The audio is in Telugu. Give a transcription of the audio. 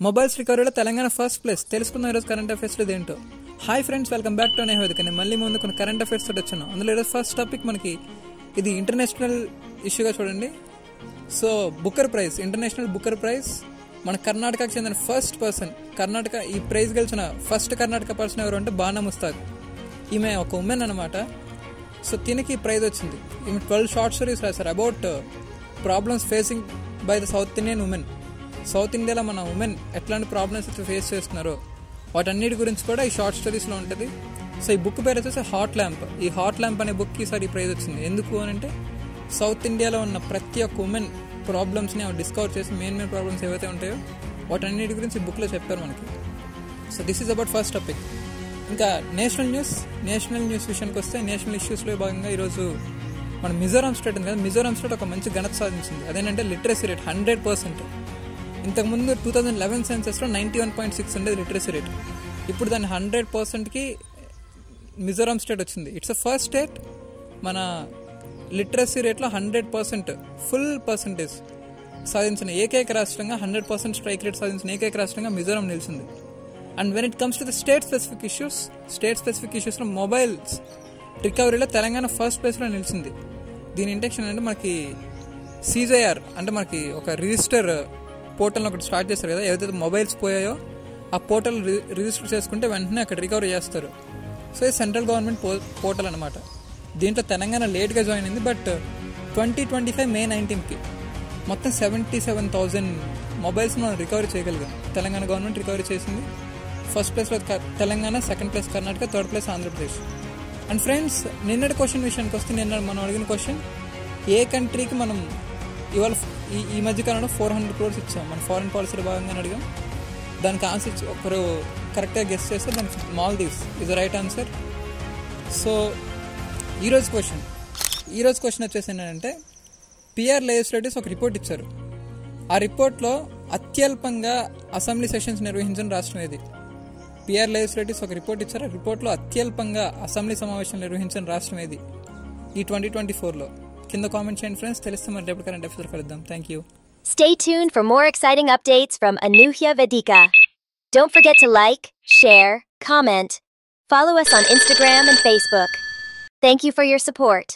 మొబైల్స్ రికవరీలో తెలంగాణ ఫస్ట్ ప్లేస్. తెలుసుకుందాం ఈరోజు కరెంట్ అఫైర్స్లో ఇదేంటో. Hi friends, welcome back to నేహోదిక. నేను మళ్ళీ ముందు కొన్ని కరెంట్ అఫైర్స్ తోటి వచ్చాను. అందులో ఈరోజు ఫస్ట్ టాపిక్ మనకి ఇది ఇంటర్నేషనల్ ఇష్యూగా చూడండి. So Booker prize, international Booker prize మన కర్ణాటకకు చెందిన ఫస్ట్ పర్సన్. కర్ణాటక ఈ ప్రైజ్ గెలిచిన ఫస్ట్ కర్ణాటక పర్సన్ ఎవరు అంటే బానా ముస్తాక్. ఈమె ఒక ఉమెన్ అనమాట. సో తినకి ఈ ప్రైజ్ వచ్చింది. ఈమె 12 షార్ట్ స్టోరీస్ రాశారు about problems facing by the south Indian women. South ఇండియాలో మన ఉమెన్ ఎట్లాంటి ప్రాబ్లమ్స్ అయితే ఫేస్ చేస్తున్నారో వాటన్నిటి గురించి కూడా ఈ షార్ట్ స్టోరీస్లో ఉంటుంది. సో ఈ బుక్ పేరు వచ్చేసి హాట్ ల్యాంప్. ఈ హాట్ ల్యాంప్ అనే బుక్కి ఈసారి ఈ ప్రైజ్ వచ్చింది. ఎందుకు అని అంటే సౌత్ ఇండియాలో ఉన్న ప్రతి ఒక్క ఉమెన్ ప్రాబ్లమ్స్ని డిస్కవర్ చేసి మెయిన్ ప్రాబ్లమ్స్ ఏవైతే ఉంటాయో వాటన్నిటి గురించి ఈ బుక్లో చెప్పారు మనకి. So this is about first topic. ఇంకా నేషనల్ న్యూస్ విషయానికి వస్తే నేషనల్ ఇష్యూస్లో భాగంగా ఈరోజు మన మిజోరాం స్టేట్ ఉంది కదా, మిజోరాం స్టేట్ ఒక మంచి ఘనత సాధించింది. అదేంటంటే లిటరసీ రేట్ 100%. ఇంతకుముందు 2011 సెన్సెస్లో 91.6 ఉండేది లిటరసీ రేట్. ఇప్పుడు దాన్ని 100%కి మిజోరాం స్టేట్ వచ్చింది. ఇట్స్ అ ఫస్ట్ స్టేట్ మన లిటరసీ రేట్లో 100% ఫుల్ పర్సంటేజ్ సాధించిన ఏకైక రాష్ట్రంగా, 100% స్ట్రైక్ రేట్ సాధించిన ఏకైక రాష్ట్రంగా మిజోరాం నిలిచింది. And when it comes to the state specific ఇష్యూస్లో మొబైల్స్ రికవరీలో తెలంగాణ ఫస్ట్ ప్లేస్లో నిలిచింది. దీని ఇంటెన్షన్ అంటే మనకి సీజేఆర్ అంటే మనకి ఒక రిజిస్టర్ పోర్టల్ని ఒకటి స్టార్ట్ చేస్తారు కదా. ఏదైతే మొబైల్స్ పోయాయో ఆ పోర్టల్ రిజిస్టర్ చేసుకుంటే వెంటనే అక్కడ రికవరీ చేస్తారు. సో ఇది సెంట్రల్ గవర్నమెంట్ పోర్టల్ అనమాట. దీంట్లో తెలంగాణ లేట్గా జాయిన్ అయింది. బట్ 2025 May 19కి మొత్తం 77,000 మొబైల్స్ మనం రికవరీ చేయగలిగాం. తెలంగాణ గవర్నమెంట్ రికవరీ చేసింది. ఫస్ట్ ప్లేస్లో Telangana, second place Karnataka, third place Andhra Pradesh. And friends, నిన్నటి క్వశ్చన్ విషయానికి వస్తే నిన్న మనం అడిగిన క్వశ్చన్, ఏ కంట్రీకి మనం ఇవాళ ఈ మధ్య కాలంలో 400 crores ఇచ్చాం మన ఫారెన్ పాలసీలో భాగంగా అడిగాం. దానికి ఆన్సర్ ఒకరు కరెక్ట్గా గెస్ చేస్తే దానికి Maldives is the right answer. So ఈరోజు క్వశ్చన్ వచ్చేసి ఏంటంటే, పిఆర్ లెజిస్లేటివ్స్ ఒక రిపోర్ట్ ఇచ్చారు. ఆ రిపోర్ట్లో అత్యల్పంగా అసెంబ్లీ సెషన్స్ నిర్వహించిన రాష్ట్రం ఏది? పిఆర్ లెజిస్లేటివ్స్ ఒక రిపోర్ట్ ఇచ్చారు. ఆ రిపోర్ట్లో అత్యల్పంగా అసెంబ్లీ సమావేశాలు నిర్వహించిన రాష్ట్రం ఏది ఈ 2024లో? కింద కామెంట్ చేయండి ఫ్రెండ్స్. తెలిస్తే మరి రేపు కరెంట్ అఫైర్స్ కలుద్దాం. Thank you. Stay tuned for more exciting updates from Anuhya Vedika. Don't forget to like, share, comment, follow us on Instagram and Facebook. Thank you for your support.